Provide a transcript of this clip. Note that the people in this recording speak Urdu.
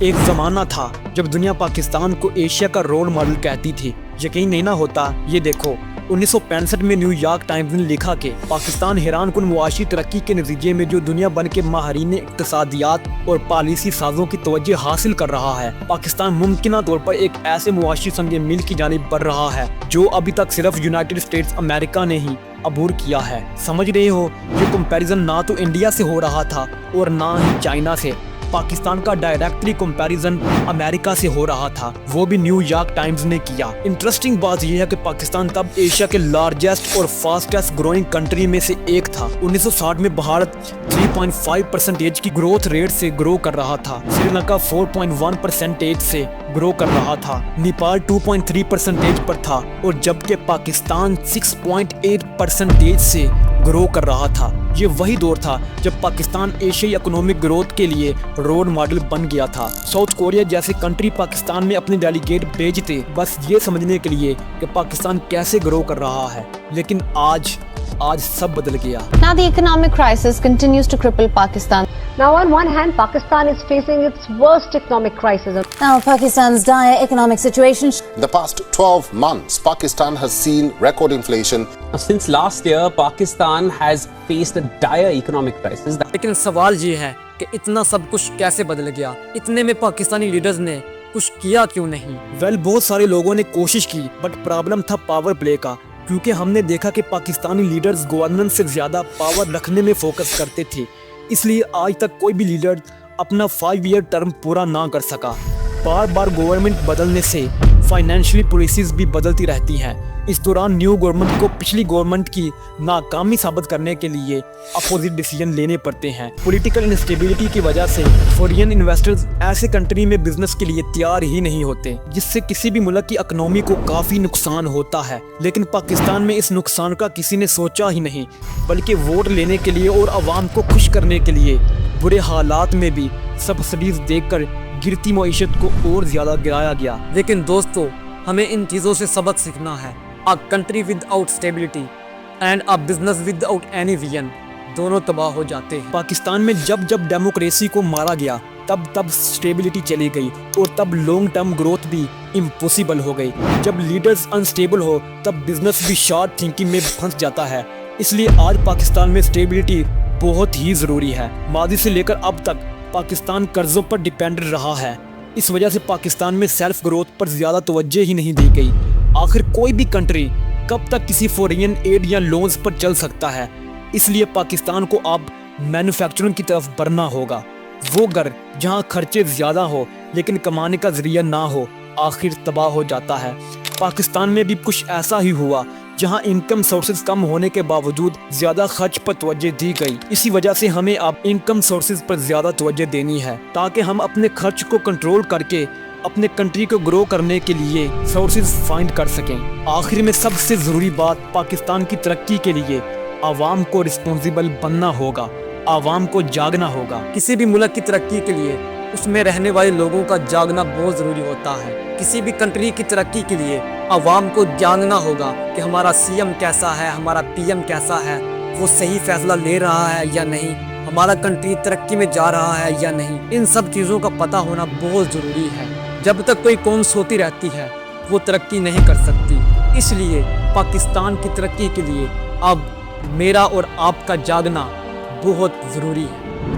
ایک زمانہ تھا جب دنیا پاکستان کو ایشیا کا رول ماڈل کہتی تھی۔ یقین نہیں نہ ہوتا، یہ دیکھو 1965 میں نیو یارک ٹائمز نے لکھا کہ پاکستان حیران کن معاشی ترقی کے نتیجے میں جو دنیا بھر کے ماہرین اقتصادیات اور پالیسی سازوں کی توجہ حاصل کر رہا ہے، پاکستان ممکنہ طور پر ایک ایسے معاشی سنگ میل کی جانب بڑھ رہا ہے جو ابھی تک صرف یونائٹڈ اسٹیٹس امریکہ نے ہی عبور کیا ہے۔ سمجھ رہے ہو، یہ کمپیریزن نہ تو انڈیا سے ہو رہا تھا اور نہ ہی چائنا سے۔ پاکستان کا ڈائریکٹلی کمپیریزن امریکہ سے ہو رہا تھا، وہ بھی نیو یارک ٹائمز نے کیا۔ انٹرسٹنگ بات یہ ہے کہ پاکستان تب ایشیا کے لارجسٹ اور فاسٹسٹ گروئنگ کنٹری میں سے ایک تھا۔ 1960 میں بھارت 3.5% کی گروتھ ریٹ سے گرو کر رہا تھا، سری لنکا 4.1% سے گرو کر رہا تھا، نیپال 2.3% پر تھا، اور جبکہ پاکستان 6.8% سے گرو کر رہا تھا۔ یہ وہی دور تھا جب پاکستان ایشیائی اکنامک گروتھ کے لیے رول ماڈل بن گیا تھا۔ ساؤتھ کوریا جیسے کنٹری پاکستان میں اپنے ڈیلیگیٹ بھیجتے بس یہ سمجھنے کے لیے کہ پاکستان کیسے گرو کر رہا ہے، لیکن آج سب بدل گیا۔ Now the economic crisis continues to cripple Pakistan. Now on one hand, Pakistan is facing its worst economic crisis. Now Pakistan's dire economic situation. In the past 12 months, Pakistan has seen record inflation. Since last year, Pakistan has faced a dire economic crisis. لیکن سوال یہ ہے کہ اتنا سب کچھ کیسے بدل گیا؟ اتنے میں پاکستانی لیڈرز نے کچھ کیا کیوں نہیں؟ بہت سارے لوگوں نے کوشش کی، بٹ پرابلم تھا پاور پلے کا، کیونکہ ہم نے دیکھا کہ پاکستانی لیڈرز گورننس سے زیادہ پاور رکھنے میں فوکس کرتے تھے، اس لیے آج تک کوئی بھی لیڈر اپنا 5 ایئر ٹرم پورا نہ کر سکا۔ بار بار گورنمنٹ بدلنے سے فائنینشلی پالیسیز بھی بدلتی رہتی ہیں۔ اس دوران نیو گورنمنٹ کو پچھلی گورنمنٹ کی ناکامی ثابت کرنے کے لیے اپوزٹ ڈیسیژن لینے پڑتے ہیں۔ پولیٹیکل انسٹیبلٹی کی وجہ سے فورین انویسٹرز ایسے کنٹری میں بزنس کے لیے تیار ہی نہیں ہوتے، جس سے کسی بھی ملک کی اکنامی کو کافی نقصان ہوتا ہے۔ لیکن پاکستان میں اس نقصان کا کسی نے سوچا ہی نہیں، بلکہ ووٹ لینے کے لیے اور عوام کو خوش کرنے کے لیے برے حالات میں بھی سبسڈیز دے کر گرتی معیشت کو اور زیادہ گرایا گیا۔ لیکن دوستو، ہمیں ان چیزوں سے سبق سیکھنا ہے۔ A country without stability and a business without any vision دونوں تباہ ہو جاتے ہیں۔ پاکستان میں جب ڈیموکریسی کو مارا گیا تب سٹیبلٹی چلی گئی، اور تب لانگ ٹرم گروتھ بھی امپوسیبل ہو گئی۔ جب لیڈرز انسٹیبل ہو تب بزنس بھی شارٹ تھنکنگ میں پھنس جاتا ہے۔ اس لیے آج پاکستان میں سٹیبلٹی بہت ہی ضروری ہے۔ ماضی سے لے کر اب تک پاکستان قرضوں پر ڈیپینڈ رہا ہے، اس وجہ سے پاکستان میں سیلف گروتھ پر زیادہ توجہ ہی نہیں دی گئی۔ آخر کوئی بھی کنٹری کب تک کسی فورین ایڈ یا لونز پر چل سکتا ہے؟ اس لیے پاکستان کو اب مینوفیکچرنگ کی طرف بڑھنا ہوگا۔ وہ گھر جہاں خرچے زیادہ ہو لیکن کمانے کا ذریعہ نہ ہو، آخر تباہ ہو جاتا ہے۔ پاکستان میں بھی کچھ ایسا ہی ہوا، جہاں انکم سورسز کم ہونے کے باوجود زیادہ خرچ پر توجہ دی گئی۔ اسی وجہ سے ہمیں اب انکم سورسز پر زیادہ توجہ دینی ہے، تاکہ ہم اپنے خرچ کو کنٹرول کر کے اپنے کنٹری کو گرو کرنے کے لیے سورسز فائنڈ کر سکیں۔ آخر میں سب سے ضروری بات، پاکستان کی ترقی کے لیے عوام کو رسپانسیبل بننا ہوگا، عوام کو جاگنا ہوگا۔ کسی بھی ملک کی ترقی کے لیے اس میں رہنے والے لوگوں کا جاگنا بہت ضروری ہوتا ہے۔ کسی بھی کنٹری کی ترقی کے لیے عوام کو جاننا ہوگا کہ ہمارا سی ایم کیسا ہے، ہمارا پی ایم کیسا ہے، وہ صحیح فیصلہ لے رہا ہے یا نہیں، ہمارا کنٹری ترقی میں جا رہا ہے یا نہیں۔ ان سب چیزوں کا پتہ ہونا بہت ضروری ہے۔ جب تک کوئی قوم سوتی رہتی ہے وہ ترقی نہیں کر سکتی۔ اس لیے پاکستان کی ترقی کے لیے اب میرا اور آپ کا جاگنا بہت ضروری ہے۔